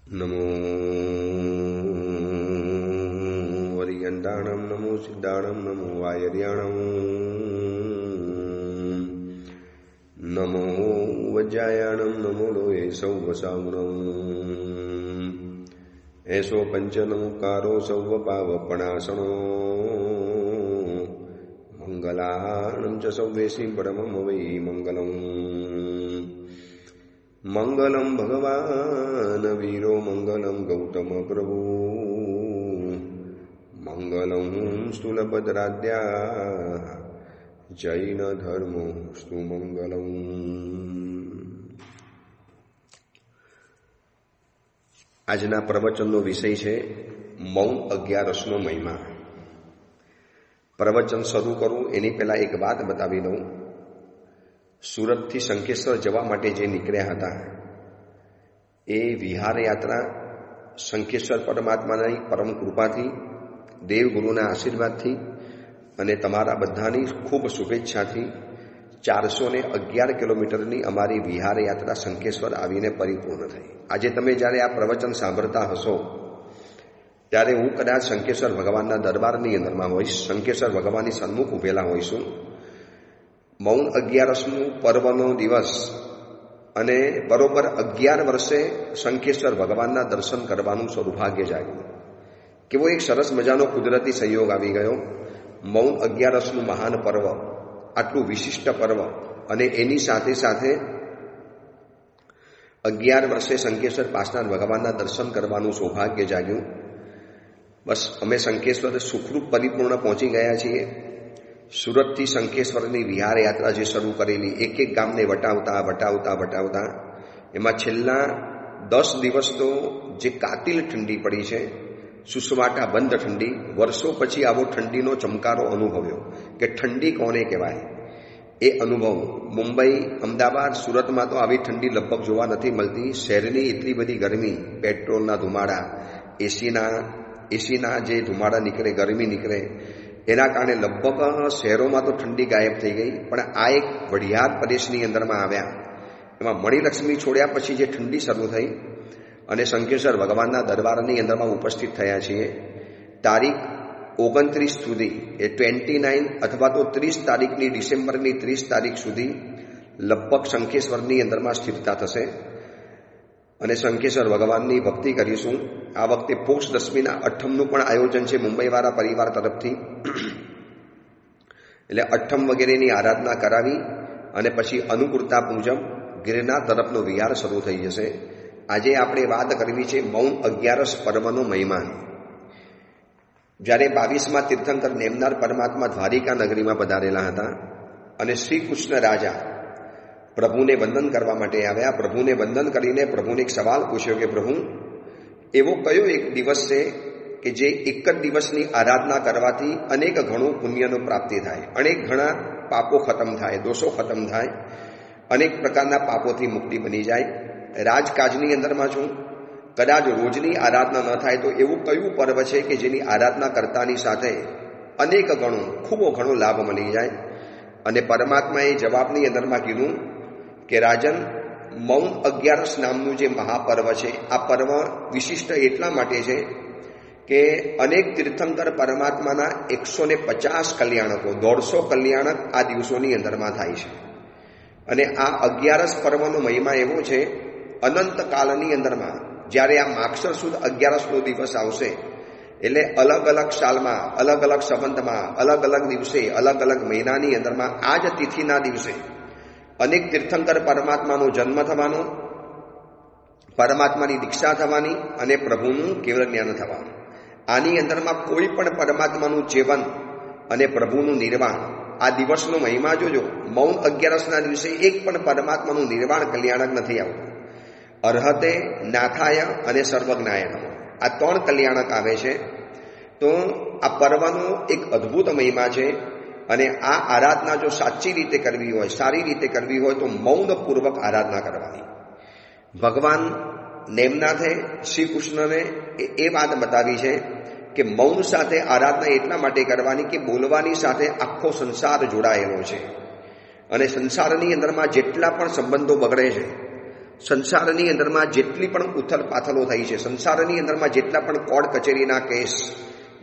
નમો વરિયંડાણમ નમો સિદ્ધાણમ નમો વાયર્યાણમ નમો વજ્જાયાણમ નમો લોહે સૌવસાવણમ એસો પંચનમુકારો સૌવ પાવપણાસણો મંગલાણમ ચ સૌવેશી પરમમ વૈ મંગલમ મંગલમ ભગવાન વીરો મંગલમ ગૌતમ પ્રભુ મંગલમ સ્થૂલભદ્રાદ્યા જૈન ધર્મો સ્તુ મંગલમ. આજના પ્રવચનનો વિષય છે મૌન 11નો મહિમા. પ્રવચન શરૂ કરું એની પહેલા એક વાત બતાવી દઉં. સુરતથી શંખેશ્વર જવા માટે જે નીકળ્યા હતા એ વિહારયાત્રા શંખેશ્વર પરમાત્માની પરમ કૃપાથી, દેવગુરુના આશીર્વાદથી અને તમારા બધાની ખૂબ શુભેચ્છાથી 411 કિલોમીટરની અમારી વિહારયાત્રા શંખેશ્વર આવીને પરિપૂર્ણ થઈ. આજે તમે જ્યારે આ પ્રવચન સાંભળતા હશો ત્યારે હું કદાચ શંખેશ્વર ભગવાનના દરબારની અંદરમાં હોઈશ, શંખેશ્વર ભગવાનની સન્મુખ ઊભેલા હોઈશું. મૌન 11નું પર્વનો દિવસ અને બરોબર 11 વર્ષે શંખેશ્વર ભગવાનના દર્શન કરવાનું સૌભાગ્ય જાગ્યું. કેવો એક સરસ મજાનો કુદરતી સંયોગ આવી ગયો. મૌન 11નું મહાન પર્વ, આટલું વિશિષ્ટ પર્વ, અને એની સાથે સાથે 11 વર્ષે શંખેશ્વર પાસનાથ ભગવાનના દર્શન કરવાનું સૌભાગ્ય જાગ્યું. બસ અમે શંખેશ્વર સુખરૂપ પરિપૂર્ણ પહોંચી ગયા છીએ. સુરતથી શંખેશ્વરની વિહારયાત્રા જે શરૂ કરેલી, એક એક ગામને વટાવતા એમાં છેલ્લા 10 દિવસ તો જે કાતિલ ઠંડી પડી છે, સુસવાટા બંધ ઠંડી, વર્ષો પછી આવો ઠંડીનો ચમકારો અનુભવ્યો કે ઠંડી કોને કહેવાય એ અનુભવ. મુંબઈ, અમદાવાદ, સુરતમાં તો આવી ઠંડી લગભગ જોવા નથી મળતી. શહેરની એટલી બધી ગરમી, પેટ્રોલના ધુમાડા, એસીના જે ધુમાડા નીકળે, ગરમી નીકળે, એના કારણે લગભગ શહેરોમાં તો ઠંડી ગાયબ થઈ ગઈ. પણ આ એક વઢિયાર પ્રદેશની અંદરમાં આવ્યા, એમાં મણિલક્ષ્મી છોડ્યા પછી જે ઠંડી શરૂ થઈ અને શંખેશ્વર ભગવાનના દરબારની અંદરમાં ઉપસ્થિત થયા છીએ. તારીખ 29 સુધી, એ 29 અથવા તો 30 તારીખની, ડિસેમ્બરની 30 તારીખ સુધી લગભગ શંખેશ્વરની અંદરમાં સ્થિરતા થશે અને શંખેશ્વર ભગવાનની ભક્તિ કરીશું. આ વખતે પોષ દસમીના 8મનું પણ આયોજન છે મુંબઈવાળા પરિવાર તરફથી. એટલે 8મ વગેરેની આરાધના કરાવી અને પછી અનુકૂળતા મુજબ ગિરનાર તરફનો વિહાર શરૂ થઈ જશે. આજે આપણે વાત કરવી છે મૌન 11 પર્વનો મહિમા. જ્યારે 22મા તીર્થંકર નેમનાર પરમાત્મા દ્વારિકા નગરીમાં પધારેલા હતા અને શ્રી કૃષ્ણ રાજા પ્રભુને વંદન કરવા માટે આવ્યા. પ્રભુને વંદન કરીને પ્રભુને એક સવાલ પૂછ્યો કે પ્રભુ, એવો કયો એક દિવસ છે કે જે એક જ દિવસની આરાધના કરવાથી અનેક ઘણું પુણ્યનો પ્રાપ્તિ થાય, અનેક ઘણા પાપો ખતમ થાય, દોષો ખતમ થાય, અનેક પ્રકારના પાપોથી મુક્તિ બની જાય. રાજકાજની અંદરમાં છું, કદાચ રોજની આરાધના ન થાય તો એવું કયું પર્વ છે કે જેની આરાધના કરતાની સાથે અનેક ગણું, ખૂબ ઘણો લાભ મળી જાય? અને પરમાત્માએ જવાબની અંદરમાં કીધું કે રાજન, મૌન 11 નામનું જે મહાપર્વ છે, આ પર્વ વિશિષ્ટ એટલા માટે છે કે અનેક તીર્થંકર પરમાત્માના 150 કલ્યાણકો, 150 કલ્યાણક આ દિવસોની અંદરમાં થાય છે. અને આ 11 પર્વનો મહિમા એવો છે, અનંત કાળની અંદરમાં જ્યારે આ માગસર સુદ 11નો દિવસ આવશે, એટલે અલગ અલગ સાલમાં, અલગ અલગ સંબંધમાં, અલગ અલગ દિવસે, અલગ અલગ મહિનાની અંદરમાં આ જ તિથિના દિવસે અનેક તીર્થંકર પરમાત્માનો જન્મ થવાનો, પરમાત્માની દીક્ષા થવાની અને પ્રભુનું કેવળ જ્ઞાન થવાનું. આની અંદરમાં કોઈ પણ પરમાત્માનું સેવન અને પ્રભુનું નિર્વાણ, આ દિવસનો મહિમા જોજો. મૌન 11ના દિવસે એક પણ પરમાત્માનું નિર્વાણ કલ્યાણક નથી આવતું. અર્હતે, નાથાય અને સર્વજ્ઞાય નમઃ, આ 3 કલ્યાણક આવે છે. તો આ પર્વનો એક અદ્ભુત મહિમા છે. અને આ આરાધના જો સાચી રીતે કરવી હોય, સારી રીતે કરવી હોય તો મૌનપૂર્વક આરાધના કરવાની. ભગવાન નેમનાથે શ્રી કૃષ્ણને એ વાત બતાવી છે કે મૌન સાથે આરાધના એટલા માટે કરવાની કે બોલવાની સાથે આખો સંસાર જોડાયેલો છે અને સંસારની અંદરમાં જેટલા પણ સંબંધો બગડે છે, સંસારની અંદરમાં જેટલી પણ ઉથલ પાથલો થઈ છે, સંસારની અંદરમાં જેટલા પણ કોર્ટ કચેરીના કેસ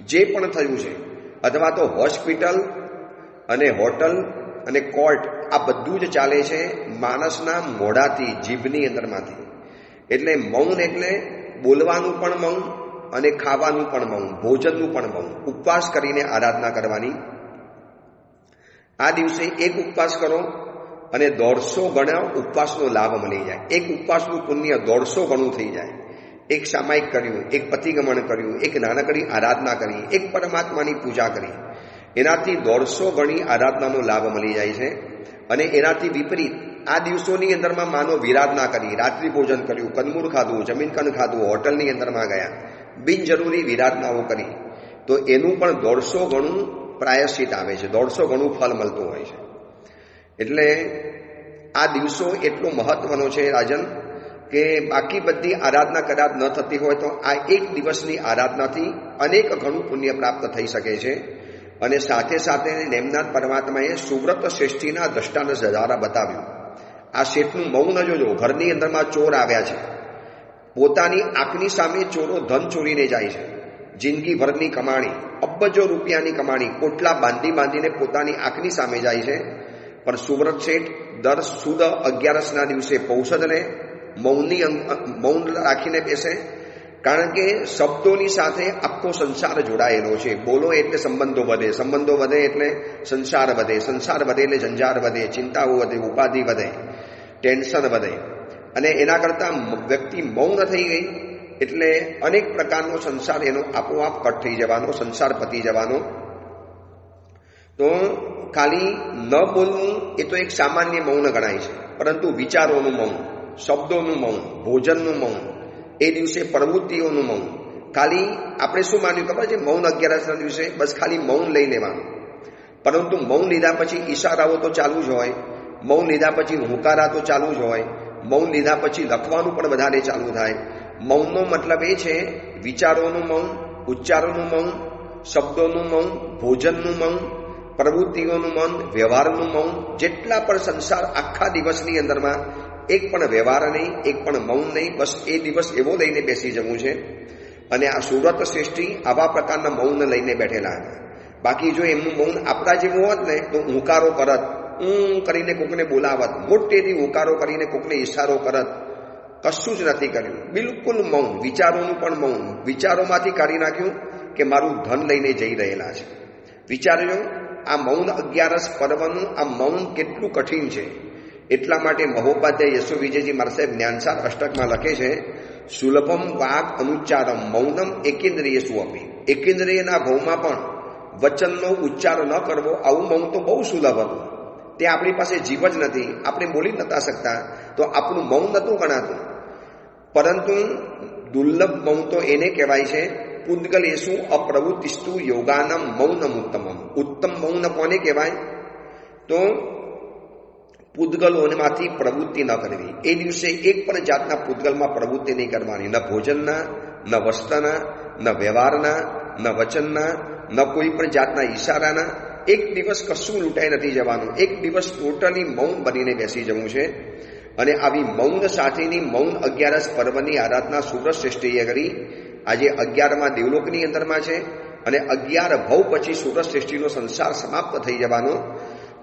જે પણ થયું છે, અથવા તો હોસ્પિટલ અને હોટલ અને કોર્ટ, આ બધું જ ચાલે છે માણસના મોઢાથી, જીભની અંદરમાંથી. એટલે મૌન એટલે બોલવાનું પણ મૌન અને ખાવાનું પણ મૌન, ભોજનનું પણ મૌન. ઉપવાસ કરીને આરાધના કરવાની. આ દિવસે એક ઉપવાસ કરો અને 150 ગણા ઉપવાસનો લાભ મળી જાય. એક ઉપવાસનું પુણ્ય 150 ગણું થઈ જાય. એક સામાયિક કર્યું, એક પતિગમન કર્યું, એક નાનકડી આરાધના કરી, એક પરમાત્માની પૂજા કરી, એનાથી 150 ગણી આરાધનાનો લાભ મળી જાય છે. અને એનાથી વિપરીત આ દિવસોની અંદરમાં માનો વિરાધના કરી, રાત્રિ ભોજન કર્યું, કંદમૂળ ખાધું, જમીન કંદ ખાધું, હોટલની અંદરમાં ગયા, બિનજરૂરી વિરાધનાઓ કરી, તો એનું પણ 150 ગણું પ્રાયશ્ચિત આવે છે, 150 ગણું ફળ મળતું હોય છે. એટલે આ દિવસો એટલો મહત્વનો છે રાજન, કે બાકી બધી આરાધના કદાચ ન થતી હોય તો આ એક દિવસની આરાધનાથી અનેક ઘણું પુણ્ય પ્રાપ્ત થઈ શકે છે. અને સાથે સાથે નેમનાથ પરમાત્માએ સુવ્રત શ્રેષ્ઠીના દ્રષ્ટાંત દ્વારા બતાવ્યું. આ શેઠનું મૌન જોજો. ઘરની અંદરમાં ચોર આવ્યા છે, પોતાની આંખની સામે ચોરો ધન ચોરીને જાય છે, જિંદગીભરની કમાણી, અબજો રૂપિયાની કમાણી, કોટલા બાંધીને પોતાની આંખની સામે જાય છે. પણ સુવ્રત શેઠ દર સુદ 11ના દિવસે પૌષદને મૌન રાખીને બેસે, કારણ કે શબ્દોની સાથે આખો સંસાર જોડાયેલો છે. બોલો એટલે સંબંધો વધે, સંબંધો વધે એટલે સંસાર વધે, સંસાર વધે એટલે જંજાર વધે, ચિંતાઓ વધે, ઉપાધિ વધે, ટેન્શન વધે. અને એના કરતાં વ્યક્તિ મૌન થઈ ગઈ એટલે અનેક પ્રકારનો સંસાર એનો આપોઆપ કટ થઈ જવાનો, સંસાર પતી જવાનો. તો ખાલી ન બોલવું એ તો એક સામાન્ય મૌન ગણાય છે, પરંતુ વિચારોનું મૌન, શબ્દોનું મૌન, ભોજનનું મૌન, એ દિવસે પ્રવૃત્તિઓનું મૌન. ખાલી આપણે શું માન્યું ખબર છે? મૌન 11ના દિવસે બસ ખાલી મૌન લઈ લેવાનું. પરંતુ મૌન લીધા પછી ઈશારાઓ તો ચાલુ જ હોય, મૌન લીધા પછી હુંકારા તો ચાલુ જ હોય, મૌન લીધા પછી લખવાનું પણ વધારે ચાલુ થાય. મૌનનો મતલબ એ છે વિચારોનું મૌન, ઉચ્ચારોનું મૌન, શબ્દોનું મૌન, ભોજનનું મૌન, પ્રવૃત્તિઓનું મૌન, વ્યવહારનું મૌન. જેટલા પણ સંસાર આખા દિવસની અંદરમાં એક પણ વ્યવહાર નહીં, એક પણ મૌન નહીં, બસ એ દિવસ એવો લઈને બેસી જવું છે. અને આ સુવ્રત શ્રેષ્ઠી આવા પ્રકારના મૌન લઈને બેઠેલા હતા. બાકી જો એમનું મૌન આપણા જેવું હોત ને તો હુંકારો કરત, કરીને કોકને બોલાવત, મોટેથી હુંકારો કરીને કોકને ઈશારો કરત. કશું જ નથી કર્યું, બિલકુલ મૌન. વિચારોનું પણ મૌન, વિચારોમાંથી કાઢી નાખ્યું કે મારું ધન લઈને જઈ રહેલા છે. વિચારજો આ મૌન 11 પર્વનું આ મૌન કેટલું કઠિન છે. એટલા માટે મહોપાધ્યાય યશો વિજયજી મારા જ્ઞાનસાર અષ્ટકમાં લખે છે, સુલભમ વાગ અનુચ્ચારમ મૌનમ એકેન્દ્રિયસુ અપી. એકેન્દ્રિયના ભાવમાં પણ વચનનો ઉચ્ચાર ન કરવો, આવું મૌન તો બહુ સુલભ હતું. તે આપણી પાસે જીવ જ નથી, આપણે બોલી નતા શકતા, તો આપણું મૌન નહોતું ગણાતું. પરંતુ દુર્લભ મૌન તો એને કહેવાય છે પુદ્ગલેષુ અપ્રવૃત્તિસ્તુ યોગાનમ મૌનમ ઉત્તમમ. ઉત્તમ મૌન કોને કહેવાય? તો પૂતગલોમાંથી પ્રવૃત્તિ ન કરવી. એ દિવસે એક પણ જાતના પૂતગલમાં પ્રવૃત્તિ નહીં કરવાની, ન ભોજનના, ન વસ્ત્રના, ન વ્યવહારના, ન વચનના, ન કોઈ પણ જાતના ઈશારાના. એક દિવસ કશું લૂંટાઈ નથી જવાનું. એક દિવસ ટોટલી મૌન બનીને બેસી જવું છે. અને આવી મૌન સાથેની મૌન 11 પર્વની આરાધના સુવ્રત શ્રેષ્ઠીએ કરી. આજે 11મા દેવલોકની અંદરમાં છે અને 11 ભવ પછી સુવ્રત શ્રેષ્ઠીનો સંસાર સમાપ્ત થઈ જવાનો.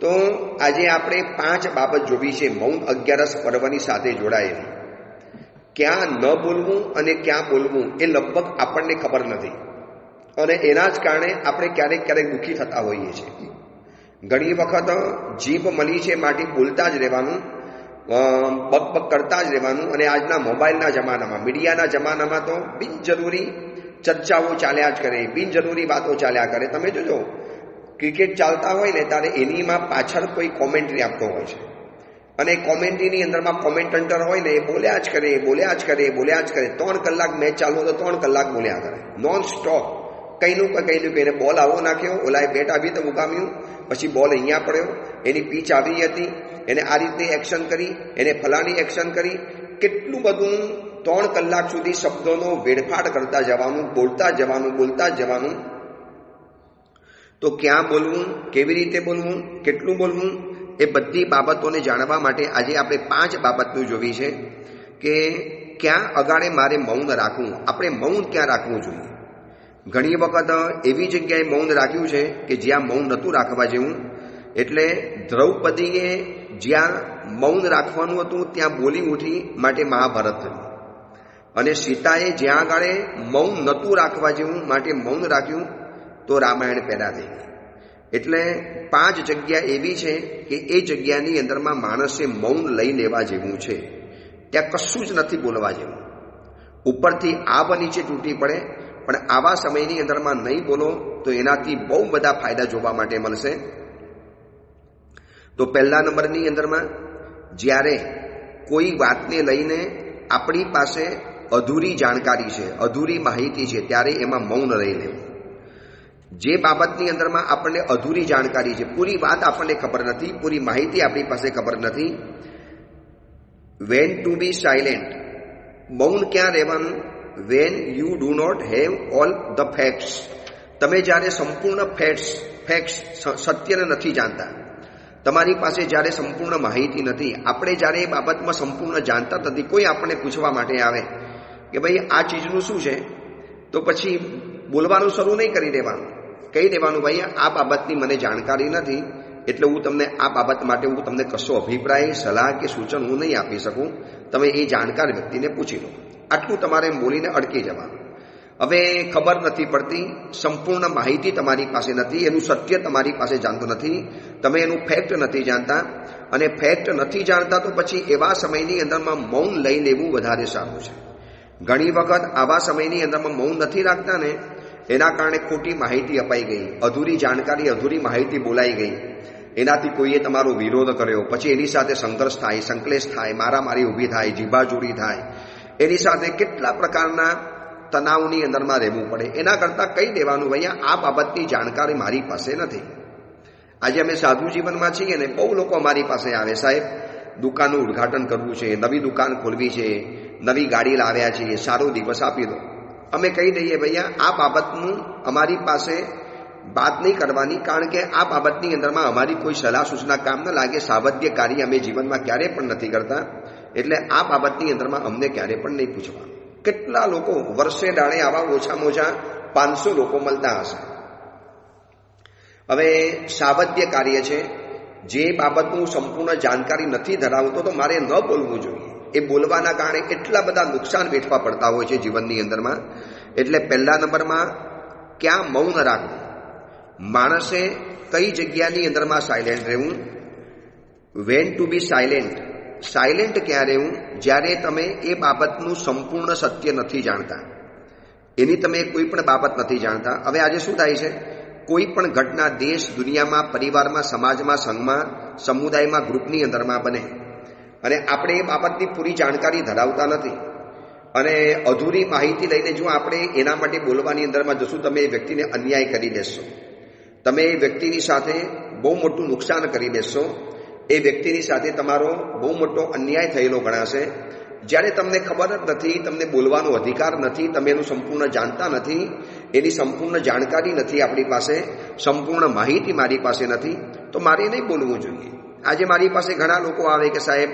તો આજે આપણે 5 બાબત જોવી છે મૌન 11 પર્વની સાથે જોડાયેલી. ક્યાં ન બોલવું અને ક્યાં બોલવું એ લગભગ આપણને ખબર નથી, અને એના જ કારણે આપણે ક્યારેક દુઃખી થતા હોઈએ છીએ. ઘણી વખત જીભ મળી છે માટે બોલતા જ રહેવાનું, બક કરતા જ રહેવાનું. અને આજના મોબાઈલના જમાનામાં, મીડિયાના જમાનામાં તો બિનજરૂરી ચર્ચાઓ ચાલ્યા જ કરે, બિનજરૂરી વાતો ચાલ્યા કરે. તમે જોજો ક્રિકેટ ચાલતા હોય ને ત્યારે એનીમાં પાછળ કોઈ કોમેન્ટ્રી આપતો હોય છે, અને કોમેન્ટ્રીની અંદરમાં કોમેન્ટેટર હોય ને એ બોલ્યા જ કરે 3 કલાક મેચ ચાલુ તો 3 કલાક બોલ્યા કરે નોન સ્ટોપ. કંઈનું કહીને બોલ આવો નાખ્યો, ઓલાએ બેટ આવી તો મુકામ્યું, પછી બોલ અહીંયા પડ્યો, એની પીચ આવી હતી, એને આ રીતની એક્શન કરી, એને ફલાણી એક્શન કરી. કેટલું બધું 3 કલાક સુધી શબ્દોનો વેડફાટ કરતા જવાનું, બોલતા જવાનું. તો ક્યાં બોલવું, કેવી રીતે બોલવું, કેટલું બોલવું, એ બધી બાબતોને જાણવા માટે આજે આપણે 5 બાબતનું જોવી છે. કે ક્યાં અગાડે મારે મૌન રાખવું, આપણે મૌન ક્યાં રાખવું જોઈએ. ઘણી વખત એવી જગ્યાએ મૌન રાખ્યું છે કે જ્યાં મૌન નહોતું રાખવા જેવું. એટલે દ્રૌપદીએ જ્યાં મૌન રાખવાનું હતું ત્યાં બોલી ઉઠી માટે મહાભારત થયું, અને સીતાએ જ્યાં આગળ મૌન નહોતું રાખવા જેવું માટે મૌન રાખ્યું તો રામાયણ પેદા થઈ ગઈ. એટલે 5 જગ્યા એવી છે કે એ જગ્યાની અંદરમાં માણસે મૌન લઈ લેવા જેવું છે. ત્યાં કશું જ નથી બોલવા જેવું. ઉપરથી આબ નીચે તૂટી પડે, પણ આવા સમયની અંદરમાં નહીં બોલો તો એનાથી બહુ બધા ફાયદા જોવા માટે મળશે. તો પહેલા નંબરની અંદરમાં જ્યારે કોઈ વાતને લઈને આપણી પાસે અધૂરી જાણકારી છે, અધૂરી માહિતી છે, ત્યારે એમાં મૌન રહી લેવું. જે બાબતની અંદરમાં આપણને અધૂરી જાણકારી છે, પૂરી વાત આપણને ખબર નથી, પૂરી માહિતી આપણી પાસે ખબર નથી, વેન ટુ બી સાયલેન્ટ, મૌન ક્યાં રહેવાનું? When you do not have all the facts, તમે જ્યારે સંપૂર્ણ ફેક્ટ્સ સત્યને નથી જાણતા, તમારી પાસે જ્યારે સંપૂર્ણ માહિતી નથી, આપણે જ્યારે એ બાબતમાં સંપૂર્ણ જાણતા નથી, કોઈ આપણને પૂછવા માટે આવે કે ભાઈ આ ચીજનું શું છે, તો પછી બોલવાનું શરૂ નહીં કરી દેવાનું, કહી દેવાનું ભાઈ આ બાબતની મને જાણકારી નથી, એટલે હું તમને આ બાબત માટે હું તમને કશો અભિપ્રાય, સલાહ કે સૂચન હું નહીં આપી શકું, તમે એ જાણકાર વ્યક્તિને પૂછી લો. આટલું તમારે બોલીને અટકી જવાનું. હવે ખબર નથી પડતી, સંપૂર્ણ માહિતી તમારી પાસે નથી, એનું સત્ય તમારી પાસે જાણતું નથી, તમે એનું ફેક્ટ નથી જાણતા, અને ફેક્ટ નથી જાણતા તો પછી એવા સમયની અંદરમાં મૌન લઈ લેવું વધારે સારું છે. ઘણી વખત આવા સમયની અંદરમાં મૌન નથી રાખતા ને, એના કારણે ખોટી માહિતી અપાઈ ગઈ, અધૂરી જાણકારી, અધૂરી માહિતી બોલાઈ ગઈ, એનાથી કોઈએ તમારો વિરોધ કર્યો, પછી એની સાથે સંઘર્ષ થાય, સંકલેશ થાય, મારામારી ઊભી થાય, જીભાજોડી થાય, એની સાથે કેટલા પ્રકારના તણાવની અંદરમાં રહેવું પડે. એના કરતાં કહી દેવાનું ભાઈ આ બાબતની જાણકારી મારી પાસે નથી. આજે અમે સાધુ જીવનમાં છીએ ને, બહુ લોકો અમારી પાસે આવે, સાહેબ દુકાનનું ઉદ્ઘાટન કરવું છે, નવી દુકાન ખોલવી છે, નવી ગાડી લાવ્યા છીએ, સારો દિવસ આપી દો. અમે કહી દઈએ ભૈયા આ બાબતનું અમારી પાસે વાત નહીં કરવાની, કારણ કે આ બાબતની અંદરમાં અમારી કોઈ સલાહ સૂચના કામ ન લાગે, સાવધ્ય કાર્ય અમે જીવનમાં ક્યારેય પણ નથી કરતા, એટલે આ બાબતની અંદરમાં અમને ક્યારેય પણ નહીં પૂછવાનું. કેટલા લોકો વર્ષે દાડે આવા ઓછામાં ઓછા 500 લોકો મળતા હશે. હવે સાવધ્ય કાર્ય છે, જે બાબતનું સંપૂર્ણ જાણકારી નથી ધરાવતો તો મારે ન બોલવું જોઈએ. એ બોલવાના કારણે એટલા બધા નુકસાન વેઠવા પડતા હોય છે જીવનની અંદરમાં. એટલે પહેલા નંબરમાં ક્યાં મૌન રાખવું, માણસે કઈ જગ્યાની અંદરમાં સાયલેન્ટ રહેવું. Went to B silent, silent ક્યાં રહેવું? જ્યારે તમે એ બાબતનું સંપૂર્ણ સત્ય નથી જાણતા, એની તમે કોઈ પણ બાબત નથી જાણતા. હવે આજે શું થાય છે, કોઈ પણ ઘટના દેશ દુનિયામાં, પરિવારમાં, સમાજમાં, સંઘમાં, સમુદાયમાં, ગ્રુપની અંદરમાં બને, અને આપણે એ બાબતની પૂરી જાણકારી ધરાવતા નથી, અને અધૂરી માહિતી લઈને જો આપણે એના માટે બોલવાની અંદરમાં જશું, તમે એ વ્યક્તિને અન્યાય કરી દેશો, તમે એ વ્યક્તિની સાથે બહુ મોટું નુકસાન કરી દેશો, એ વ્યક્તિની સાથે તમારો બહુ મોટો અન્યાય થયેલો ગણાશે. જ્યારે તમને ખબર જ નથી, તમને બોલવાનો અધિકાર નથી, તમે એનું સંપૂર્ણ જાણતા નથી, એની સંપૂર્ણ જાણકારી નથી આપણી પાસે, સંપૂર્ણ માહિતી મારી પાસે નથી, તો મારે નહીં બોલવું જોઈએ. આજે મારી પાસે ઘણા લોકો આવે કે સાહેબ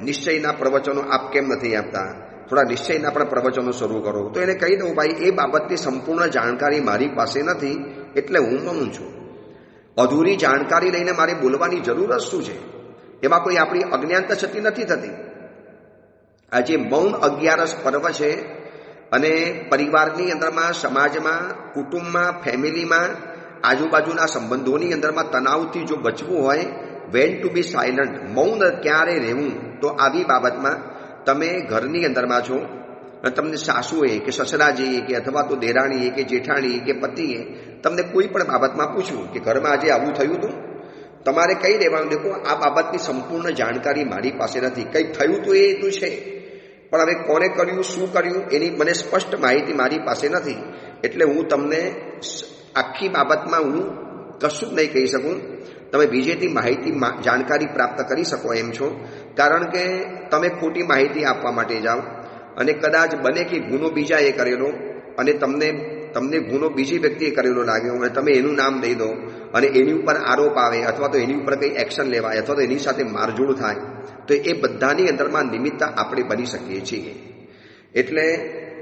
નિશ્ચયના પ્રવચનો આપ કેમ નથી આપતા, થોડા નિશ્ચયના પણ પ્રવચનો શરૂ કરો. તો એને કહી દઉં ભાઈ એ બાબતની સંપૂર્ણ જાણકારી મારી પાસે નથી, એટલે હું મૌન છું. અધૂરી જાણકારી લઈને મારે બોલવાની જરૂર જ શું છે? એમાં કોઈ આપણી અજ્ઞાનતા છતી નથી થતી. આજે મૌન 11 પર્વ છે, અને પરિવારની અંદરમાં, સમાજમાં, કુટુંબમાં, ફેમિલીમાં, આજુબાજુના સંબંધોની અંદરમાં તણાવથી જો બચવું હોય, વેન ટુ બી સાયલન્ટ, મૌન ક્યારે રહેવું? તો આવી બાબતમાં તમે ઘરની અંદરમાં છો, તમને સાસુએ કે સસરાજીએ કે અથવા તો દેરાણીએ કે જેઠાણીએ કે પતિએ તમને કોઈ પણ બાબતમાં પૂછ્યું કે ઘરમાં આજે આવું થયું હતું, તમારે કહી દેવાનું દેખો આ બાબતની સંપૂર્ણ જાણકારી મારી પાસે નથી, કંઈક થયું તો એ તો છે, પણ હવે કોને કર્યું, શું કર્યું, એની મને સ્પષ્ટ માહિતી મારી પાસે નથી, એટલે હું તમને આખી બાબતમાં હું કશું જ નહીં કહી શકું. તમે બીજેથી માહિતી, જાણકારી પ્રાપ્ત કરી શકો એમ છો, કારણ કે તમે ખોટી માહિતી આપવા માટે જાઓ, અને કદાચ બને કે ગુનો બીજાએ કરેલો, અને તમને તમને ગુનો બીજી વ્યક્તિએ કરેલો લાગ્યો અને તમે એનું નામ દઈ દો અને એની ઉપર આરોપ આવે અથવા તો એની ઉપર કંઈ એક્શન લેવાય અથવા તો એની સાથે મારઝૂડ થાય, તો એ બધાની અંદરમાં નિમિત્ત આપણે બની શકીએ છીએ. એટલે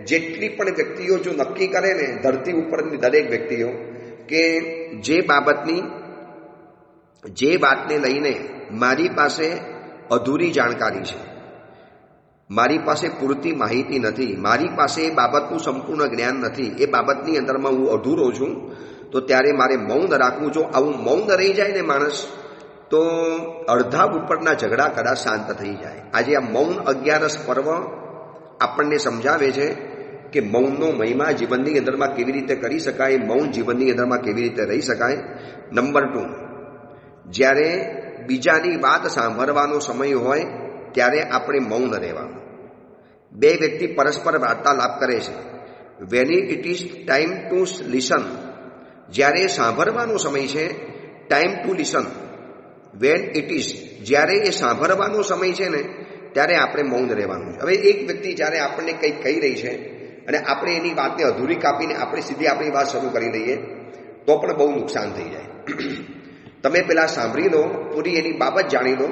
જેટલી પણ વ્યક્તિઓ જો નક્કી કરે ને ધરતી ઉપરની દરેક વ્યક્તિઓ કે જે વાતને લઈને મારી પાસે અધૂરી જાણકારી છે, મારી પાસે પૂરતી માહિતી નથી, મારી પાસે એ બાબતનું સંપૂર્ણ જ્ઞાન નથી, એ બાબતની અંદરમાં હું અધૂરો છું, તો ત્યારે મારે મૌન રાખવું. જો આવું મૌન રહી જાય ને માણસ, તો અડધા ઉપરના ઝઘડા કદાચ શાંત થઈ જાય. આજે આ મૌન 11 પર્વ આપણને સમજાવે છે કે મૌનનો મહિમા જીવનની અંદરમાં કેવી રીતે કરી શકાય, મૌન જીવનની અંદરમાં કેવી રીતે રહી શકાય. નંબર 2, જ્યારે બીજાની વાત સાંભળવાનો સમય હોય ત્યારે આપણે મૌન રહેવાનું. બે વ્યક્તિ પરસ્પર વાર્તાલાપ કરે છે, when it is time to listen, જ્યારે સાંભળવાનો સમય છે, time to listen, when it is, જ્યારે એ સાંભળવાનો સમય છે ને ત્યારે આપણે મૌન રહેવાનું. હવે એક વ્યક્તિ જ્યારે આપણને કંઈક કહી રહી છે અને આપણે એની વાતને અધૂરી કાપીને આપણે સીધી આપણી વાત શરૂ કરી દઈએ તો પણ બહુ નુકસાન થઈ જાય. તમે પહેલાં સાંભળી લો, પૂરી એની બાબત જાણી લો.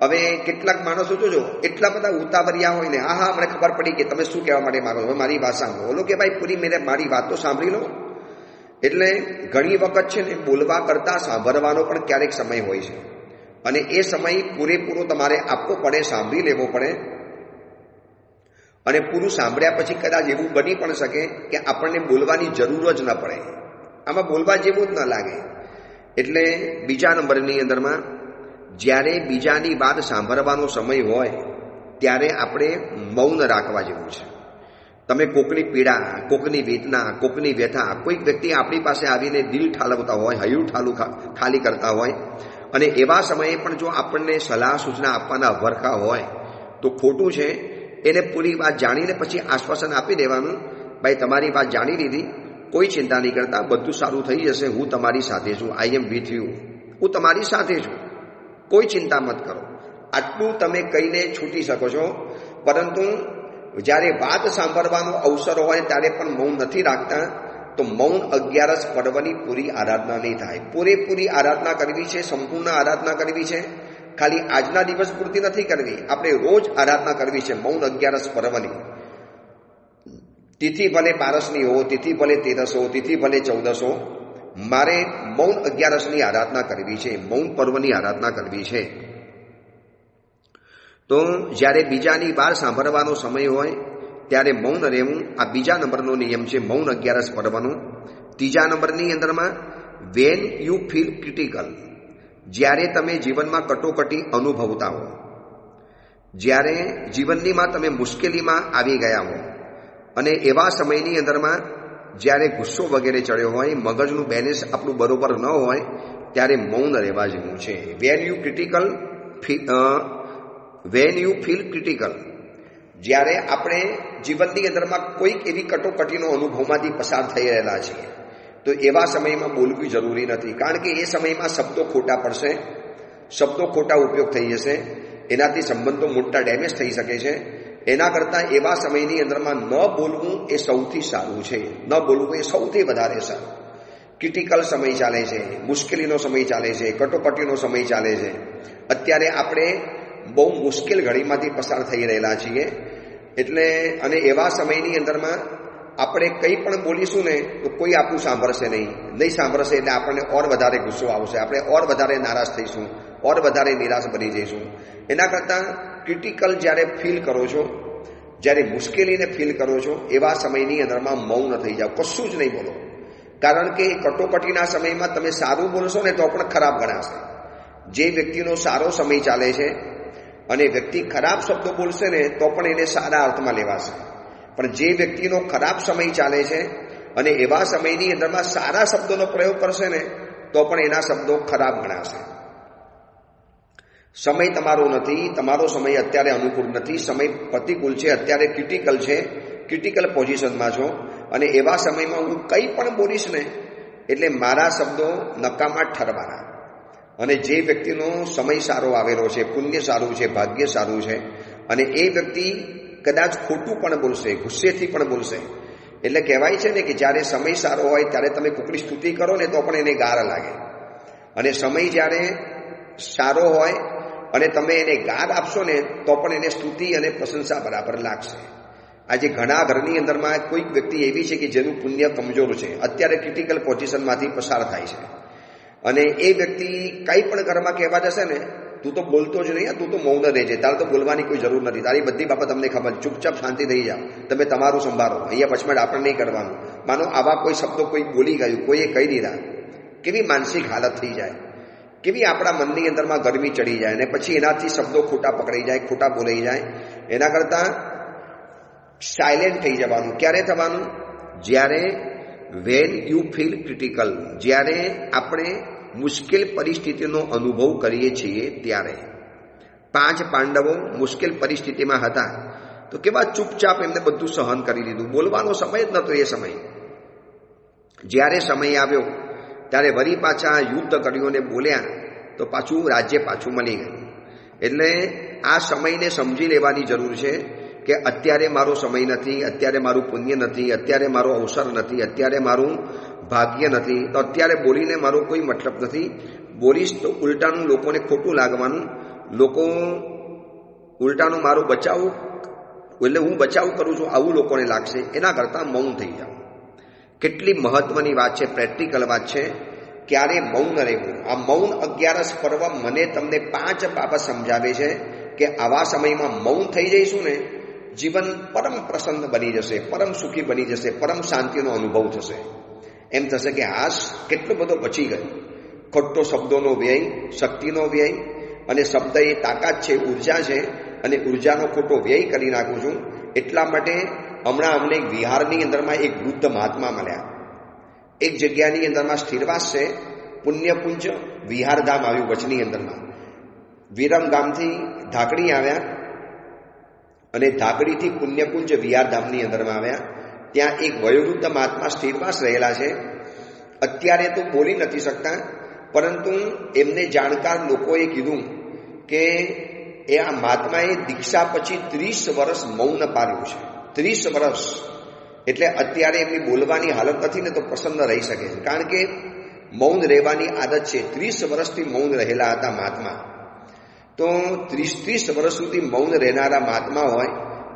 હવે કેટલાક માણસો જોજો એટલા બધા ઉતાવળિયા હોય ને, હા મને ખબર પડી કે તમે શું કહેવા માટે માંગો છો, હવે મારી વાત સાંભળો. બોલો કે ભાઈ પૂરી મારી વાત તો સાંભળી લો. એટલે ઘણી વખત છે ને બોલવા કરતાં સાંભળવાનો પણ ક્યારેક સમય હોય છે અને એ સમય પૂરેપૂરો તમારે આપવો પડે, સાંભળી લેવો પડે. અને પૂરું સાંભળ્યા પછી કદાચ એવું બની પણ શકે કે આપણને બોલવાની જરૂર જ ન પડે, આમાં બોલવા જેવું જ ન લાગે. એટલે બીજા નંબરની અંદરમાં જ્યારે બીજાની વાત સાંભળવાનો સમય હોય ત્યારે આપણે મૌન રાખવા જેવું છે. તમે કોકની પીડા, કોકની વેદના, કોકની વ્યથા, કોઈક વ્યક્તિ આપણી પાસે આવીને દિલ ઠાલવતા હોય, હૈયું ખાલી કરતા હોય અને એવા સમયે પણ જો આપણને સલાહ સૂચના આપવાના વરખા હોય તો ખોટું છે. એને પૂરી વાત જાણીને પછી આશ્વાસન આપી દેવાનું, ભાઈ તમારી વાત જાણી લીધી, કોઈ ચિંતા નહીં કરતા, બધું સારું થઈ જશે, હું તમારી સાથે છું, આઈ એમ વિથ યુ, હું તમારી સાથે છું, કોઈ ચિંતા મત કરો. આટલું તમે કહીને છૂટી શકો છો. પરંતુ જ્યારે વાત સાંભળવાનો અવસર હોય ત્યારે પણ મૌન નથી રાખતા, તો મૌન 11 પર્વની પૂરી આરાધના નહીં થાય. પૂરેપૂરી આરાધના કરવી છે, સંપૂર્ણ આરાધના કરવી છે, ખાલી આજના દિવસ પૂરતી નથી કરવી, આપણે રોજ આરાધના કરવી છે મૌન 11 પર્વની. તિથિ ભલે 12ની હો, તિથિ ભલે 13 હો, તિથિ ભલે 14 હો, મારે મૌન 11ની આરાધના કરવી છે, મૌન પર્વની આરાધના કરવી છે. તો જ્યારે બીજાની વાત સાંભળવાનો સમય હોય ત્યારે મૌન રહેવું, આ બીજા નંબરનો નિયમ છે મૌન 11 પર્વનો. ત્રીજા નંબરની અંદરમાં વેન યુ ફીલ ક્રિટિકલ, જ્યારે તમે જીવનમાં કટોકટી અનુભવતા હો, જ્યારે જીવનનીમાં તમે મુશ્કેલીમાં આવી ગયા હો અને એવા સમયની અંદરમાં જ્યારે ગુસ્સો વગેરે ચડ્યો હોય, મગજનું બેલેન્સ આપણું બરોબર ન હોય, ત્યારે મૌન રહેવા જેવું છે. વેન યુ ફીલ ક્રિટિકલ, જ્યારે આપણે જીવનની અંદરમાં કોઈક એવી કટોકટીનો અનુભવમાંથી પસાર થઈ રહેલા છીએ, તો એવા સમયમાં બોલવું જરૂરી નથી. કારણ કે એ સમયમાં શબ્દો ખોટા પડશે, શબ્દો ખોટા ઉપયોગ થઈ જશે, એનાથી સંબંધો મોટા ડેમેજ થઈ શકે છે. એના કરતાં એવા સમયની અંદરમાં ન બોલવું એ સૌથી સારું છે, ન બોલવું એ સૌથી વધારે સારું. ક્રિટિકલ સમય ચાલે છે, મુશ્કેલીનો સમય ચાલે છે, કટોકટીનો સમય ચાલે છે. અત્યારે આપણે બહુ મુશ્કેલ ઘડીમાંથી પસાર થઈ રહેલા છીએ. એટલે અને એવા સમયની અંદરમાં આપણે કંઈ પણ બોલીશું ને તો કોઈ આપણું સાંભળશે નહીં સાંભળશે એટલે આપણને ઓર વધારે ગુસ્સો આવશે, આપણે ઓર વધારે નારાજ થઈશું, ઓર વધારે નિરાશ બની જઈશું. એના કરતાં ક્રિટિકલ જ્યારે ફીલ કરો છો, જ્યારે મુશ્કેલીને ફીલ કરો છો, એવા સમયની અંદરમાં મૌન થઈ જાઓ, કશું જ નહીં બોલો. કારણ કે કટોકટીના સમયમાં તમે સારું બોલશો ને તો પણ ખરાબ ગણાશે. જે વ્યક્તિનો સારો સમય ચાલે છે અને વ્યક્તિ ખરાબ શબ્દો બોલશે ને તો પણ એને સારા અર્થમાં લેવાશે. પણ જે વ્યક્તિનો ખરાબ સમય ચાલે છે અને એવા સમયની અંદરમાં સારા શબ્દોનો પ્રયોગ કરશે ને તો પણ એના શબ્દો ખરાબ ગણાશે. સમય તમારો નથી, તમારો સમય અત્યારે અનુકૂળ નથી, સમય પ્રતિકૂળ છે, અત્યારે ક્રિટિકલ છે, ક્રિટિકલ પોઝિશનમાં છો અને એવા સમયમાં હું કંઈ પણ બોલીશ ને એટલે મારા શબ્દો નકામા ઠરવાના. અને જે વ્યક્તિનો સમય સારો આવેલો છે, પુણ્ય સારું છે, ભાગ્ય સારું છે અને એ વ્યક્તિ કદાચ ખોટું પણ બોલશે, ગુસ્સેથી પણ બોલશે, એટલે કહેવાય છે ને કે જ્યારે સમય સારો હોય ત્યારે તમે કોકની સ્તુતિ કરો ને તો પણ એને ગાર લાગે, અને સમય જ્યારે સારો હોય અને તમે એને ગાર આપશો ને તો પણ એને સ્તુતિ અને પ્રશંસા બરાબર લાગશે. આજે ઘણા ઘરની અંદરમાં કોઈક વ્યક્તિ એવી છે કે જેનું પુણ્ય કમજોર છે, અત્યારે ક્રિટિકલ પોઝિશનમાંથી પસાર થાય છે, અને એ વ્યક્તિ કંઈ પણ ઘરમાં કહેવા જશે ને, તું તો બોલતો જ નહીં, તું તો મૌન રહેજે, તારે તો બોલવાની કોઈ જરૂર નથી, તારી બધી બાબત તમને ખબર, ચૂપચાપ શાંતિ થઈ જાઓ, તમે તમારું સંભાળો, અહીંયા પછમાડ આપણે નહીં કરવાનું. માનો આવા કોઈ શબ્દો કોઈ બોલી ગયું, કોઈએ કહી દીધા, કેવી માનસિક હાલત થઈ જાય, કેવી આપણા મનની અંદરમાં ગરમી ચડી જાય, અને પછી એનાથી શબ્દો ખોટા પકડાઈ જાય, ખોટા બોલાઈ જાય. એના કરતાં સાયલેન્ટ થઈ જવાનું. ક્યારે થવાનું? જ્યારે વેન યુ ફીલ ક્રિટિકલ, જ્યારે આપણે મુશ્કેલ પરિસ્થિતિનો અનુભવ કરીએ છીએ ત્યારે. 5 પાંડવો મુશ્કેલ પરિસ્થિતિમાં હતા તો કેવા ચૂપચાપ એમને બધું સહન કરી લીધું, બોલવાનો સમય જ નહોતો એ સમય. જ્યારે સમય આવ્યો ત્યારે વળી પાછા યુદ્ધ કર્યું ને બોલ્યા તો પાછું રાજ્ય પાછું મળી ગયું. એટલે આ સમયને સમજી લેવાની જરૂર છે કે અત્યારે મારો સમય નથી, અત્યારે મારું પુણ્ય નથી, અત્યારે મારો અવસર નથી, અત્યારે મારું ભાગ્ય નથી, તો અત્યારે બોલીને મારો કોઈ મતલબ નથી. બોલીશ તો ઉલટાનું લોકોને ખોટું લાગવાનું, લોકો ઉલટાનું મારું બચાવ, એટલે હું બચાવ કરું છું આવું લોકોને લાગશે. એના કરતાં મૌન થઈ જાઓ. કેટલી મહત્વની વાત છે, પ્રેક્ટિકલ વાત છે. ક્યારે મૌન રહેવું. આ મૌન 11 પર્વ મને તમને 5 બાબત સમજાવે છે કે આવા સમયમાં મૌન થઈ જઈશું ને, જીવન પરમ પ્રસન્ન બની જશે, પરમ સુખી બની જશે, પરમ શાંતિનો અનુભવ થશે. એમ થશે કે હાશ કેટલો બધો બચી ગયો. ખોટો શબ્દોનો વ્યય, શક્તિનો વ્યય, અને શબ્દ એ તાકાત છે, ઉર્જા છે, અને ઉર્જાનો ખોટો વ્યય કરી નાખું છું. એટલા માટે હમણાં અમને એક વિહારની અંદરમાં એક વૃદ્ધ મહાત્મા મળ્યા. એક જગ્યાની અંદરમાં સ્થિરવાસ છે, પુણ્યપુંજ વિહારધામ આવ્યું કચ્છની અંદરમાં. વિરમ ગામથી ધાકડી આવ્યા અને ધાકડીથી પુણ્યપુંજ વિહારધામની અંદરમાં આવ્યા. ત્યાં એક વયોવૃદ્ધ મહાત્મા સ્થિરવાસ રહેલા છે. અત્યારે તો બોલી નથી શકતા, પરંતુ એમને જાણકાર લોકોએ કીધું કે એ આ મહાત્માએ દીક્ષા પછી 30 વર્ષ મૌન પાળ્યું છે. 30 વર્ષ એટલે અત્યારે એમની બોલવાની હાલત નથી ને તો પ્રસન્ન રહી શકે છે, કારણ કે મૌન રહેવાની આદત છે. 30 વર્ષથી મૌન રહેલા હતા મહાત્મા. તો 30 વર્ષ સુધી મૌન રહેનારા મહાત્મા હોય,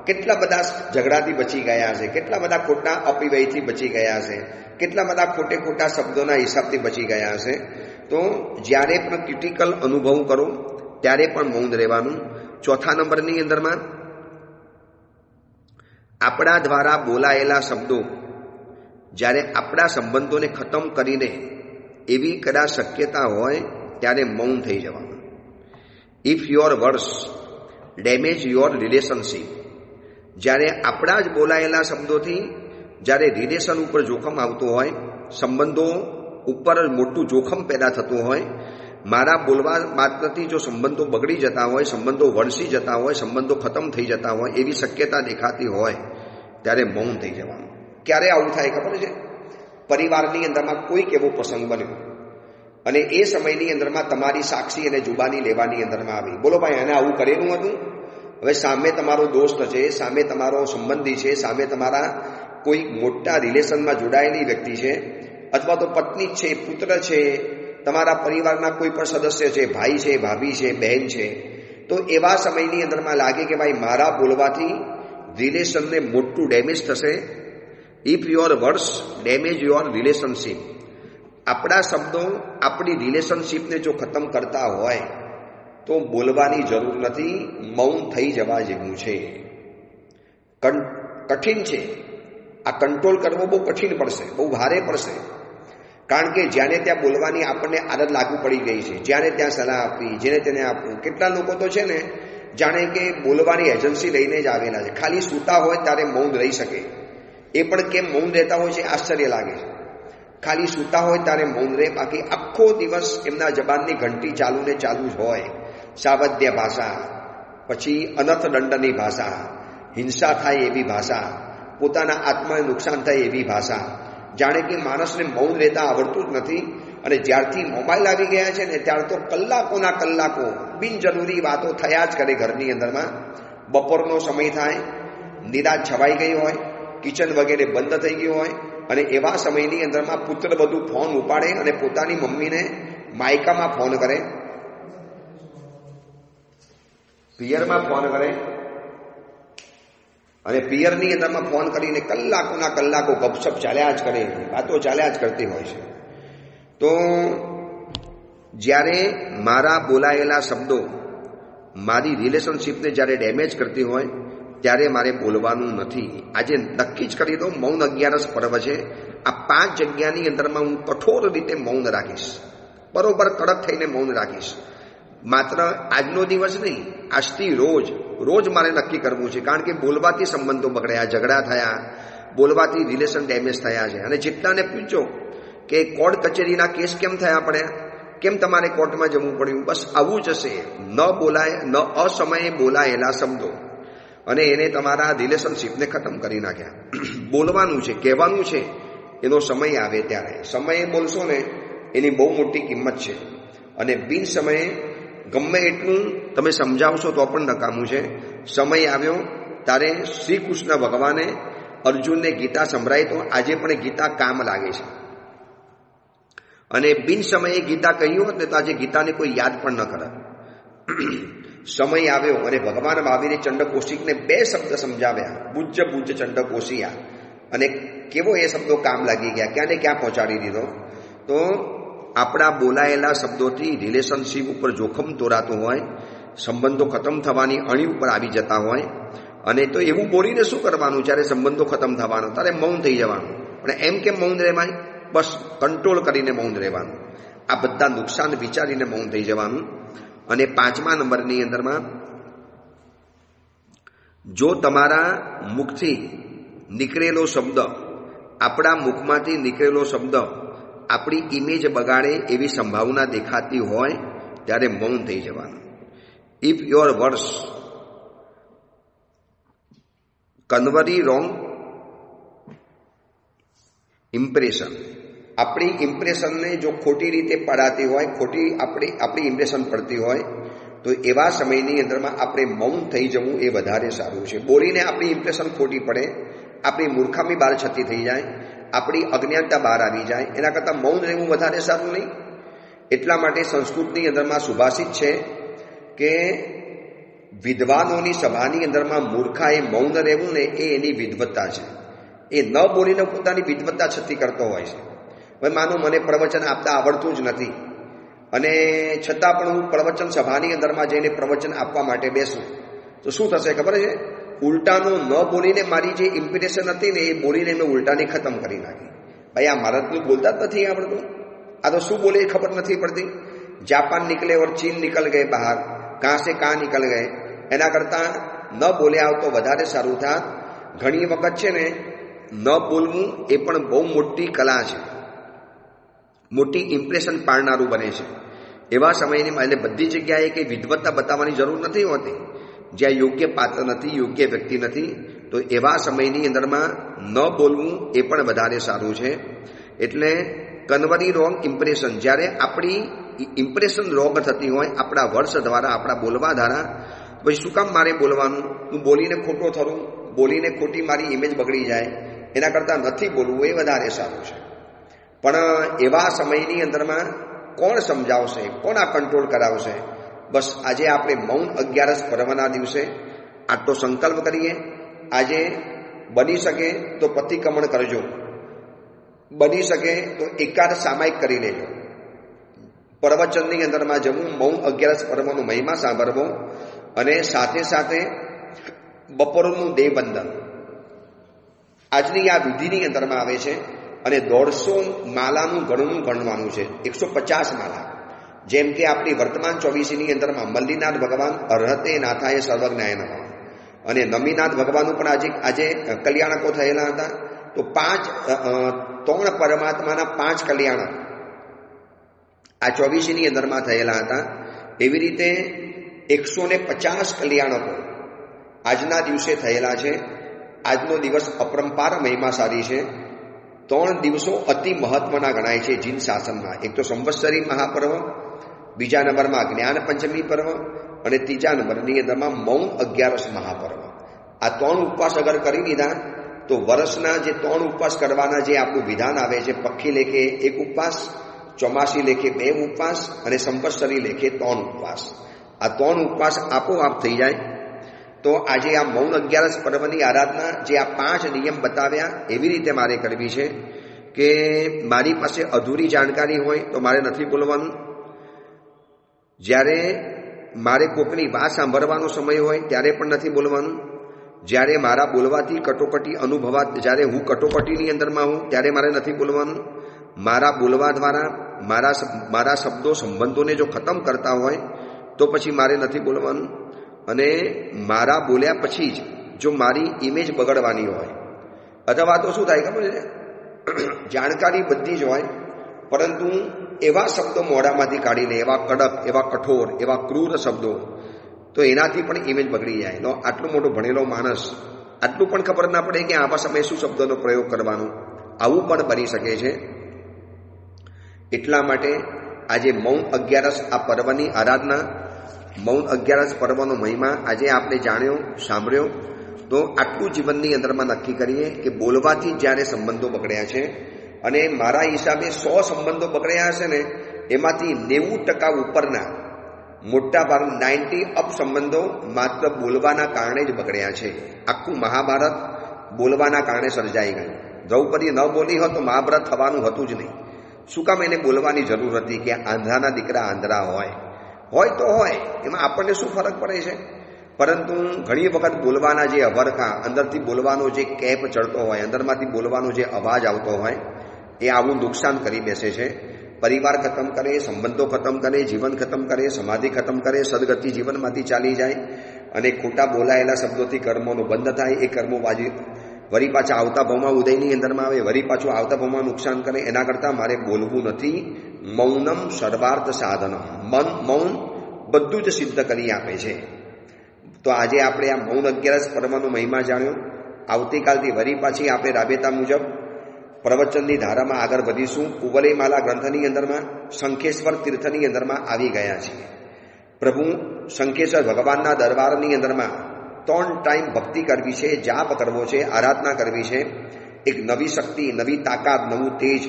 કેટલા બધા ઝઘડાથી બચી ગયા છે, કેટલા બધા ખોટા અપિવ્યયથી બચી ગયા છે, કેટલા બધા ખોટા શબ્દોના હિસાબથી બચી ગયા છે. તો જ્યારે પણ ક્રિટિકલ અનુભવ કરો ત્યારે પણ મૌન રહેવાનું. 4થા નંબરની અંદરમાં આપણા દ્વારા બોલાયેલા શબ્દો જ્યારે આપણા સંબંધોને ખતમ કરીને એવી કદાચ શક્યતા હોય ત્યારે મૌન થઈ જવાનું. If your words damage your relationship, જ્યારે આપણા જ બોલાયેલા શબ્દોથી જ્યારે રિલેશન ઉપર જોખમ આવતું હોય, સંબંધો ઉપર મોટું જોખમ પેદા થતું હોય, મારા બોલવા માત્રથી જો સંબંધો બગડી જતા હોય, સંબંધો વણસી જતા હોય, સંબંધો ખતમ થઈ જતા હોય એવી શક્યતા દેખાતી હોય ત્યારે મૌન થઈ જવાનું. ક્યારે આવું થાય ખબર છે? પરિવારની અંદરમાં કોઈક એવો પ્રસંગ બન્યો અને એ સમયની અંદરમાં તમારી સાક્ષી અને જુબાની લેવાની અંદરમાં આવી. બોલો ભાઈ, એને આવું કરેલું હતું. હવે સામે તમારો દોસ્ત છે, સામે તમારો સંબંધી છે, સામે તમારા કોઈ મોટા રિલેશનમાં જોડાયેલી વ્યક્તિ છે, અથવા તો પત્ની છે, પુત્ર છે, તમારા પરિવારના કોઈ પણ સદસ્ય છે, ભાઈ છે, ભાભી છે, બહેન છે. તો એવા સમયની અંદરમાં લાગે કે ભાઈ મારા બોલવાથી રિલેશનને મોટું ડેમેજ થશે. If your words damage your relationship, આપણા શબ્દો આપણી રિલેશનશીપને જો ખતમ કરતા હોય તો બોલવાની જરૂર નથી, મૌન થઈ જવા જેવું છે. કઠિન છે આ, કંટ્રોલ કરવો બહુ કઠિન પડશે, બહુ ભારે પડશે, કારણ કે જ્યાંને ત્યાં બોલવાની આપણને આદત લાગુ પડી ગઈ છે. જ્યાંને ત્યાં સલાહ આપવી, જેને તેને આપવું. કેટલા લોકો તો છે ને જાણે કે બોલવાની એજન્સી લઈને જ આવેલા છે. ખાલી સૂતા હોય ત્યારે મૌન રહી શકે, એ પણ કેમ મૌન રહેતા હોય છે આશ્ચર્ય લાગે છે. ખાલી સૂતા હોય ત્યારે મૌન રહે, બાકી આખો દિવસ એમના જબાનની ઘંટી ચાલુ ને ચાલુ જ હોય. સાવધ્ય ભાષા, પછી અનર્થ દંડની ભાષા, હિંસા થાય એવી ભાષા, પોતાના આત્માને નુકસાન થાય એવી ભાષા. જાણે કે માણસને મૌન રહેતા આવડતું જ નથી. અને જ્યારથી મોબાઈલ આવી ગયા છે ને ત્યાર તો કલાકોના કલાકો બિનજરૂરી વાતો થયા જ કરે ઘરની અંદરમાં. બપોરનો સમય થાય, નિરાશ છવાઈ ગઈ હોય, કિચન વગેરે બંધ થઈ ગયું હોય અને એવા સમયની અંદરમાં પુત્ર બધું ફોન ઉપાડે અને પોતાની મમ્મીને માયકામાં ફોન કરે, પિયરમાં ફોન કરે અને પિયરની અંદરમાં ફોન કરીને કલાકોના કલાકો ગપસપ ચાલ્યા જ કરે, વાતો ચાલ્યા જ કરતી હોય છે. તો જ્યારે મારા બોલાયેલા શબ્દો મારી રિલેશનશીપને જ્યારે ડેમેજ કરતી હોય ત્યારે મારે બોલવાનું નથી. આજે નક્કી જ કરી દો, મૌન 11 પર્વ છે. આ 5 જગ્યાની અંદરમાં હું કઠોર રીતે મૌન રાખીશ, બરોબર કડક થઈને મૌન રાખીશ. માત્ર આજનો દિવસ નહીં, આજથી રોજ મારે નક્કી કરવું છે. કારણ કે બોલવાથી સંબંધો બગડ્યા, ઝઘડા થયા, બોલવાથી રિલેશન ડેમેજ થયા છે. અને જેટલાને પૂછો કે કોર્ટ કચેરીના કેસ કેમ થયા પડ્યા, કેમ તમારે કોર્ટમાં જવું પડ્યું, બસ આવું જ હશે. ન બોલાય, ન અસમયે બોલાયેલા શબ્દો અને એને તમારા રિલેશનશીપને ખતમ કરી નાખ્યા. બોલવાનું છે, કહેવાનું છે, એનો સમય આવે ત્યારે. સમયે બોલશો ને એની બહુ મોટી કિંમત છે. અને બિન સમયે ગમે એટલું તમે સમજાવશો તો પણ નકામું છે. સમય આવ્યો ત્યારે શ્રી કૃષ્ણ ભગવાને અર્જુનને ગીતા સંભળાય તો આજે પણ ગીતા કામ લાગે છે. અને બિન સમયે ગીતા કહ્યું હોત ને તો આજે ગીતાને કોઈ યાદ પણ ન કરે. સમય આવ્યો અને ભગવાન મહાવીરે ચંડકોશિકને 2 શબ્દ સમજાવ્યા, બુજ્જ બુજ્જ ચંડકોશિયા. અને કેવો એ શબ્દો કામ લાગી ગયા, ક્યાં ને ક્યાં પહોંચાડી દીધો. તો આપણા બોલાયેલા શબ્દોથી રિલેશનશીપ ઉપર જોખમ તોરાતું હોય, સંબંધો ખતમ થવાની અણી ઉપર આવી જતા હોય. અને તો એવું બોલીને શું કરવાનું, જ્યારે સંબંધો ખતમ થવાનો ત્યારે મૌન થઈ જવાનું. પણ એમ કેમ મૌન રહેવાય, બસ કંટ્રોલ કરીને મૌન રહેવાનું. આ બધા નુકસાન વિચારીને મૌન થઈ જવાનું. અને 5મા નંબરની અંદરમાં, જો તમારા મુખથી નીકળેલો શબ્દ, આપણા મુખમાંથી નીકળેલો શબ્દ આપણી ઇમેજ બગાડે એવી સંભાવના દેખાતી હોય ત્યારે મૌન થઈ જવાનું. If your words convey wrong impression, આપણી ઇમ્પ્રેશનને જો ખોટી રીતે પડાતી હોય, ખોટી આપણી ઇમ્પ્રેશન પડતી હોય તો એવા સમયની અંદરમાં આપણે મૌન થઈ જવું એ વધારે સારું છે. બોલીને આપણી ઇમ્પ્રેશન ખોટી પડે, આપણી મૂર્ખામી બહાર છતી થઈ જાય, આપણી અજ્ઞાનતા બહાર આવી જાય, એના કરતાં મૌન રહેવું વધારે સારું નહીં. એટલા માટે સંસ્કૃતની અંદરમાં સુભાષિત છે કે વિદ્વાનોની સભાની અંદરમાં મૂર્ખાએ મૌન રહેવું ને એ એની વિદ્વત્તા છે. એ ન બોલીને પોતાની વિદ્વત્તા છતી કરતો હોય છે. હવે માનો મને પ્રવચન આપતા આવડતું જ નથી અને છતાં પણ હું પ્રવચન સભાની અંદરમાં જઈને પ્રવચન આપવા માટે બેસું તો શું થશે ખબર છે? ઉલટાનું ન બોલીને મારી જે ઇમ્પ્રેશન હતી ને એ બોલીને મેં ઉલટાની ખતમ કરી નાખી. ભાઈ આ ભારતનું બોલતા જ નથી આવડતું, આ તો શું બોલે ખબર નથી પડતી. જાપાન નિકલે ઓર ચીન નિકલ ગયે બહાર, કાં સે કાં નિકલ ગયે. એના કરતાં ન બોલ્યા આવ તો વધારે સારું થાત. ઘણી વખત છે ને ન બોલવું એ પણ બહુ મોટી કલા છે, મોટી ઇમ્પ્રેશન પાડનારું બને છે. એવા સમયની એટલે બધી જગ્યાએ કંઈ વિદ્વત્તા બતાવવાની જરૂર નથી હોતી. જ્યાં યોગ્ય પાત્ર નથી, યોગ્ય વ્યક્તિ નથી, તો એવા સમયની અંદરમાં ન બોલવું એ પણ વધારે સારું છે. એટલે કન્વરી રોંગ ઇમ્પ્રેશન, જ્યારે આપણી ઇમ્પ્રેશન રોંગ થતી હોય આપણા વર્ષ દ્વારા, આપણા બોલવા દ્વારા, પછી શું કામ મારે બોલવાનું? હું બોલીને ખોટો થરું, બોલીને ખોટી મારી ઇમેજ બગડી જાય, એના કરતાં નથી બોલવું એ વધારે સારું છે. પણ એવા સમયની અંદરમાં કોણ સમજાવશે, કોણ આ કંટ્રોલ કરાવશે? બસ આજે આપણે મૌન 11 પર્વના દિવસે આટલો સંકલ્પ કરીએ. આજે બની શકે તો પ્રતિક્રમણ કરજો, બની શકે તો એકાદ સામાયિક કરી લેજો. પ્રવચનની અંદરમાં જવું, મૌન 11 પર્વનો મહિમા સાંભળવો અને સાથે સાથે બપોરનું દેવવંદન આજની આ વિધિની અંદરમાં આવે છે. અને 150 માલાનું ગણનું ગણવાનું છે, 150 માલા. જેમ કે આપણી વર્તમાન 24ની અંદરમાં મલ્લીનાથ ભગવાન અર્હતે નાથાય સર્વજ્ઞાય નમઃ અને નમીનાથ ભગવાનનું પણ આજે કલ્યાણકો થયેલા હતા. તો 3 પરમાત્માના 5 કલ્યાણક આ 24ની અંદરમાં થયેલા હતા. એવી રીતે 150 કલ્યાણકો આજના દિવસે થયેલા છે. આજનો દિવસ અપરંપાર મહિમાશાળી છે. 3 દિવસો અતિ મહત્વના ગણાય છે જીન શાસનમાં. એક તો સંવત્સરી મહાપર્વ, બીજા નંબરમાં જ્ઞાન પંચમી પર્વ અને ત્રીજા નંબરની અંદરમાં મૌન 11 મહાપર્વ. આ 3 ઉપવાસ અગર કરી લીધા તો વર્ષના જે 3 ઉપવાસ કરવાના જે આપણું વિધાન આવે છે, પક્ષી લેખે 1 ઉપવાસ, ચોમાસી લેખે 2 ઉપવાસ અને સંવત્સરી લેખે 3 ઉપવાસ, આ 3 ઉપવાસ આપોઆપ થઈ જાય. તો આજે આ મૌન 11 પર્વની આરાધના જે આ 5 નિયમ બતાવ્યા એવી રીતે મારે કરવી છે કે મારી પાસે અધૂરી જાણકારી હોય તો મારે નથી બોલવાનું. જ્યારે મારે કોકની વાત સાંભળવાનો સમય હોય ત્યારે પણ નથી બોલવાનું. જ્યારે મારા બોલવાથી કટોકટી જ્યારે હું કટોકટીની અંદરમાં હું ત્યારે મારે નથી બોલવાનું. મારા બોલવા દ્વારા મારા શબ્દો સંબંધોને જો ખતમ કરતા હોય તો પછી મારે નથી બોલવાનું. અને મારા બોલ્યા પછી જ જો મારી ઇમેજ બગડવાની હોય અથવા તો શું થાય ખબર છે, જાણકારી બધી જ હોય પરંતુ એવા શબ્દો મોઢામાંથી કાઢીને એવા કડક, એવા કઠોર, એવા ક્રૂર શબ્દો, તો એનાથી પણ ઇમેજ બગડી જાય. તો આટલો મોટો ભણેલો માણસ આટલું પણ ખબર ના પડે કે આવા સમયે શું શબ્દોનો પ્રયોગ કરવાનો, આવું પણ બની શકે છે. એટલા માટે આજે મૌન 11 આ પર્વની આરાધના, મૌન 11 પર્વનો મહિમા આજે આપણે જાણ્યો, સાંભળ્યો. તો આટલું જીવનની અંદરમાં નક્કી કરીએ કે બોલવાથી જ્યારે સંબંધો બગડ્યા છે અને મારા હિસાબે 100 સંબંધો બગડ્યા હશે ને એમાંથી 90% ઉપરના મોટા ભાગ 90 સંબંધો માત્ર બોલવાના કારણે જ બગડ્યા છે. આખું મહાભારત બોલવાના કારણે સર્જાઈ ગયું. દ્રૌપદી ન બોલી હોત તો મહાભારત થવાનું હતું જ નહીં. શું કામ એને બોલવાની જરૂર હતી કે આંધળાના દીકરા આંધળા હોય તો હોય, એમાં આપણને શું ફરક પડે છે. પરંતુ ઘણી વખત બોલવાના જે અભરખા, અંદરથી બોલવાનો જે કેપ ચડતો હોય, અંદરમાંથી બોલવાનો જે અવાજ આવતો હોય એ આવું નુકસાન કરી બેસે છે. પરિવાર ખતમ કરે, સંબંધો ખતમ કરે, જીવન ખતમ કરે, સમાધિ ખતમ કરે, સદગતિ જીવનમાંથી ચાલી જાય અને ખોટા બોલાયેલા શબ્દોથી કર્મોનો બંધ થાય. એ કર્મો વળી પાછા આવતા ભાવમાં ઉદયની અંદરમાં આવે, વળી પાછું આવતા ભાવમાં નુકસાન કરે. એના કરતાં મારે બોલવું નથી. મૌનમ સર્વાર્થ સાધનમ, મૌન બધું જ સિદ્ધ કરી આપે છે. તો આજે આપણે આ મૌન 11 પર્વનો મહિમા જાણ્યો. આવતીકાલથી વળી પાછી આપણે રાબેતા મુજબ પ્રવચનની ધારામાં આગળ વધીશું. કુવલયમાલા ગ્રંથની અંદરમાં શંખેશ્વર તીર્થની અંદરમાં આવી ગયા છીએ. પ્રભુ શંખેશ્વર ભગવાનના દરબારની અંદરમાં 3 ટાઈમ ભક્તિ કરવી છે, જાપ કરવો છે, આરાધના કરવી છે. એક નવી શક્તિ, નવી તાકાત, નવું તેજ,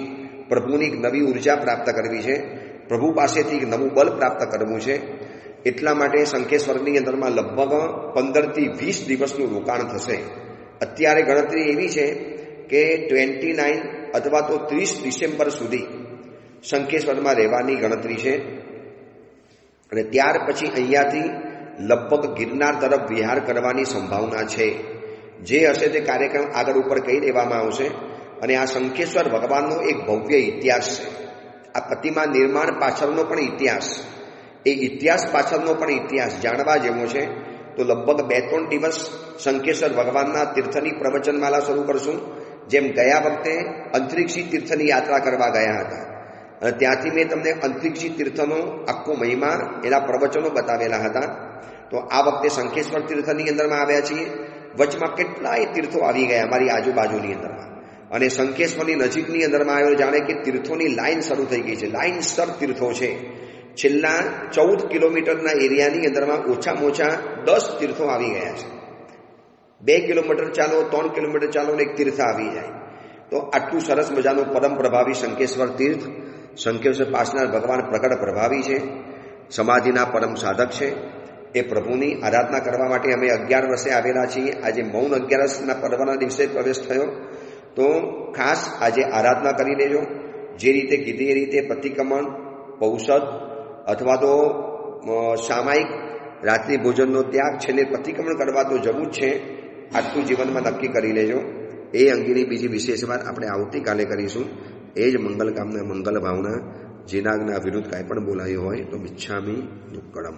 પ્રભુની એક નવી ઉર્જા પ્રાપ્ત કરવી છે. પ્રભુ પાસેથી એક નવું બળ પ્રાપ્ત કરવું છે. એટલા માટે શંખેશ્વરની અંદરમાં લગભગ 15 થી 20 દિવસનું રોકાણ થશે. અત્યારે ગણતરી એવી છે કે 29 અથવા તો 30 ડિસેમ્બર સુધી શંખેશ્વરમાં રહેવાની ગણતરી છે. અને ત્યાર પછી અહીંયાથી લગભગ ગિરનાર તરફ વિહાર કરવાની સંભાવના છે. જે હશે તે કાર્યક્રમ આગળ ઉપર કહી દેવામાં આવશે. અને આ શંખેશ્વર ભગવાનનો એક ભવ્ય ઇતિહાસ છે. આ પ્રતિમા નિર્માણ પાછળનો પણ ઇતિહાસ, એ ઇતિહાસ પાછળનો પણ ઇતિહાસ જાણવા જેવો છે. તો લગભગ 2-3 દિવસ શંખેશ્વર ભગવાનના તીર્થની પ્રવચનમાલા શરૂ કરશું. જેમ ગયા વખતે અંતરિક્ષી તીર્થની યાત્રા કરવા ગયા હતા અને ત્યાંથી મેં તમને અંતરિક્ષી તીર્થનો આખો મહિમા, એના પ્રવચનો બતાવેલા હતા. તો આ વખતે શંખેશ્વર તીર્થની અંદરમાં આવ્યા છીએ. વચમાં કેટલાય તીર્થો આવી ગયા અમારી આજુબાજુની અંદરમાં. અને શંખેશ્વરની નજીકની અંદરમાં આવ્યો જાણે કે તીર્થોની લાઈન શરૂ થઈ ગઈ છે. લાઈનસર તીર્થો છે. છેલ્લા 14 કિલોમીટરના એરિયાની અંદરમાં ઓછામાં ઓછા 10 તીર્થો આવી ગયા છે. 2 કિલોમીટર ચાલો, 3 કિલોમીટર ચાલો ને એક તીર્થ આવી જાય. તો આટલું સરસ મજાનું પરમ પ્રભાવી શંખેશ્વર તીર્થ. શંખેશ્વર પાસના ભગવાન પ્રગટ પ્રભાવી છે, સમાધિના પરમ સાધક છે. એ પ્રભુની આરાધના કરવા માટે અમે 11 વર્ષે આવેલા છીએ. આજે મૌન 11ના પર્વના દિવસે પ્રવેશ થયો. તો ખાસ આજે આરાધના કરી લેજો. જે રીતે કીધી એ રીતે પ્રતિક્રમણ, ઔષધ અથવા તો સામાયિક રાત્રિ ભોજનનો ત્યાગ છે ને પ્રતિક્રમણ કરવા તો જવું જ છે. આટલું જીવનમાં નક્કી કરી લેજો. એ અંગેની બીજી વિશેષ વાત આપણે આવતીકાલે કરીશું. એ જ મંગલ કામના, મંગલ ભાવના. જેના વિરુદ્ધ કાંઈ પણ બોલાયું હોય તો મિચ્છામિ દુક્કડમ.